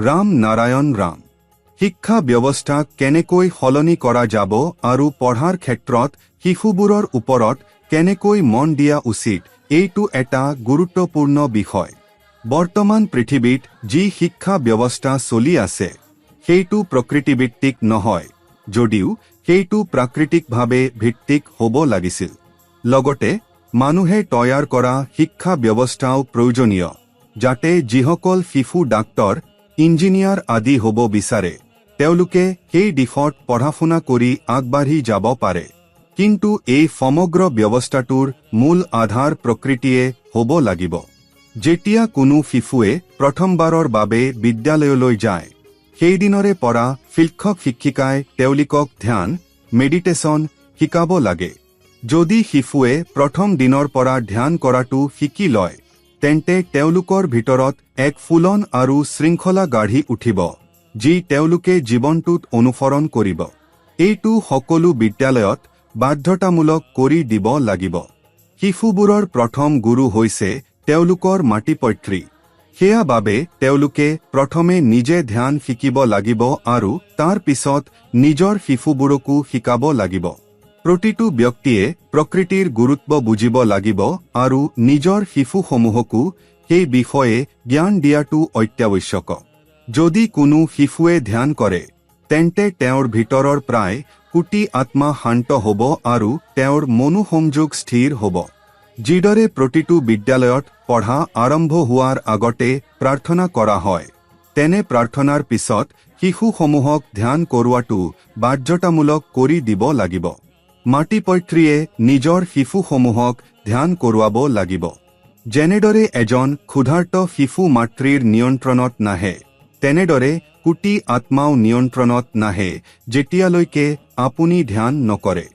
ৰাম নাৰায়ণ ৰাম। শিক্ষা ব্যৱস্থা কেনেকৈ সলনি কৰা যাব আৰু পঢ়াৰ ক্ষেত্ৰত শিশুবোৰৰ ওপৰত কেনেকৈ মন দিয়া উচিত, এইটো এটা গুৰুত্বপূৰ্ণ বিষয়। বৰ্তমান পৃথিৱীত যি শিক্ষা ব্যৱস্থা চলি আছে সেইটো প্ৰকৃতিভিত্তিক নহয়, যদিও সেইটো প্ৰাকৃতিকভাৱে ভিত্তিক হ'ব লাগিছিল। লগতে মানুহে তৈয়াৰ কৰা শিক্ষা ব্যৱস্থাও প্ৰয়োজনীয়, যাতে যিসকল শিশু ডাক্তৰ, ইঞ্জিনিয়াৰ আদি হ'ব বিচাৰে তেওঁলোকে সেই দিশত পঢ়া-শুনা কৰি আগবাঢ়ি যাব পাৰে। কিন্তু এই সমগ্ৰ ব্যৱস্থাটোৰ মূল আধাৰ প্ৰকৃতিয়ে হ'ব লাগিব। যেতিয়া কোনো শিশুৱে প্ৰথমবাৰৰ বাবে বিদ্যালয়লৈ যায়, সেইদিনৰে পৰা শিক্ষক-শিক্ষিকাই তেওঁলোকক ধ্যান, মেডিটেশ্যন শিকাব লাগে। যদি শিশুৱে প্ৰথম দিনৰ পৰা ধ্যান কৰাটো শিকি লয়, তেন্তে তেওঁলোকৰ ভিতৰত এক ফুলন আৰু শৃংখলা গঢ়ি উঠিব, যি তেওঁলোকে জীৱনটোত অনুসৰণ কৰিব। এইটো সকলো বিদ্যালয়ত বাধ্যতামূলক কৰি দিব লাগিব। শিশুবোৰৰ প্ৰথম গুৰু হৈছে তেওঁলোকৰ মাতৃ-পিতৃ। সেয়া বাবে তেওঁলোকে প্ৰথমে নিজে ধ্যান শিকিব লাগিব আৰু তাৰ পিছত নিজৰ শিশুবোৰকো শিকাব লাগিব। প্ৰতিটো ব্যক্তিয়ে প্ৰকৃতিৰ গুৰুত্ব বুজিব লাগিব আৰু নিজৰ শিশুসমূহকো সেই বিষয়ে জ্ঞান দিয়াটো অত্যাৱশ্যক। যদি কোনো শিশুৱে ধ্যান কৰে, তেন্তে তেওঁৰ ভিতৰৰ প্ৰায় কোটি আত্মা শান্ত হ'ব আৰু তেওঁৰ মনোসংযোগ স্থিৰ হ'ব। যিদৰে প্ৰতিটো বিদ্যালয়ত পঢ়া আৰম্ভ হোৱাৰ আগতে প্ৰাৰ্থনা কৰা হয়, তেনে প্ৰাৰ্থনাৰ পিছত শিশুসমূহক ধ্যান কৰোৱাটো বাধ্যতামূলক কৰি দিব লাগিব। মাতৃ-পিতৃয়ে নিজৰ শিশুসমূহক ধ্যান কৰোৱাব লাগিব। যেনেদৰে এজন ক্ষুধাৰ্ত শিশু মাতৃৰ নিয়ন্ত্ৰণত নাহে, তেনেদৰে কোটি আত্মাও নিয়ন্ত্ৰণত নাহে যেতিয়ালৈকে আপুনি ধ্যান নকৰে।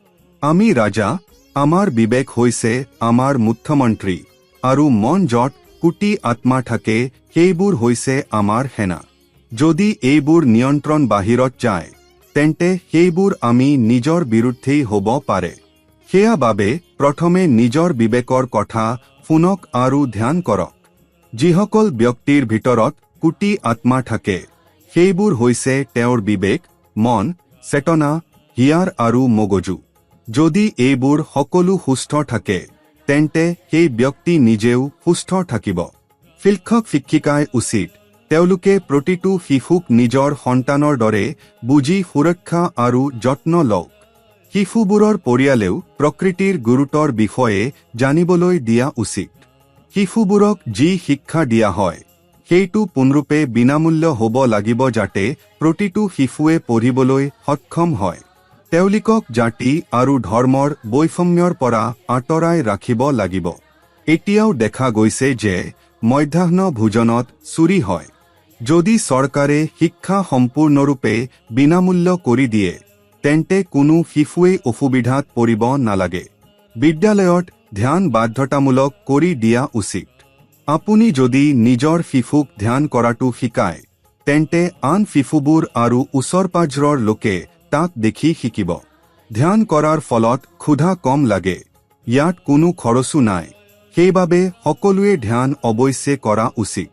আমি ৰাজা, আমাৰ বিবেক হৈছে আমাৰ মুখ্যমন্ত্ৰী, আৰু মন য'ত কোটি আত্মা থাকে সেইবোৰ হৈছে আমাৰ সেনা। যদি এইবোৰ নিয়ন্ত্ৰণ বাহিৰত যায়, তেন্তে সেইবোৰ আমি নিজৰ বিৰুদ্ধেই হ'ব পাৰে। সেয়া বাবে প্ৰথমে নিজৰ বিবেকৰ কথা শুনক আৰু ধ্যান কৰক। যিসকল ব্যক্তিৰ ভিতৰত কোটি আত্মা থাকে, সেইবোৰ হৈছে তেওঁৰ বিবেক, মন, চেতনা, হিয়াৰ আৰু মগজু। যদি এইবোৰ সকলো সুস্থ থাকে, তেন্তে সেই ব্যক্তি নিজেও সুস্থ থাকিব। শিক্ষক-শিক্ষিকাই উচিত তেওঁলোকে প্ৰতিটো শিশুক নিজৰ সন্তানৰ দৰে বুজি সুৰক্ষা আৰু যত্ন লওক। শিশুবোৰৰ পৰিয়ালেও প্ৰকৃতিৰ গুৰুত্বৰ বিষয়ে জানিবলৈ দিয়া উচিত। শিশুবোৰক যি শিক্ষা দিয়া হয়, সেইটো পূৰ্ণৰূপে বিনামূল্য হ'ব লাগিব যাতে প্ৰতিটো শিশুৱে পঢ়িবলৈ সক্ষম হয়। তেওঁলোকক জাতি আৰু ধৰ্মৰ বৈষম্যৰ পৰা আঁতৰাই ৰাখিব লাগিব। এতিয়াও দেখা গৈছে যে মধ্যাহ্ন ভোজনত চুৰি হয়। যদি চৰকাৰে শিক্ষা সম্পূৰ্ণৰূপে বিনামূল্য কৰি দিয়ে, তেন্তে কোনো শিশুৱে অসুবিধাত পৰিব নালাগে। বিদ্যালয়ত ধ্যান বাধ্যতামূলক কৰি দিয়া উচিত। আপুনি যদি নিজৰ শিশুক ধ্যান কৰাটো শিকায়, তেন্তে আন শিশুবোৰ আৰু ওচৰ-পাজৰৰ লোকে তাক দেখি শিকিব। ধ্যান কৰাৰ ফলত ক্ষুধা কম লাগে। ইয়াত কোনো খৰচো নাই। সেইবাবে সকলোৱে ধ্যান অৱশ্যে কৰা উচিত।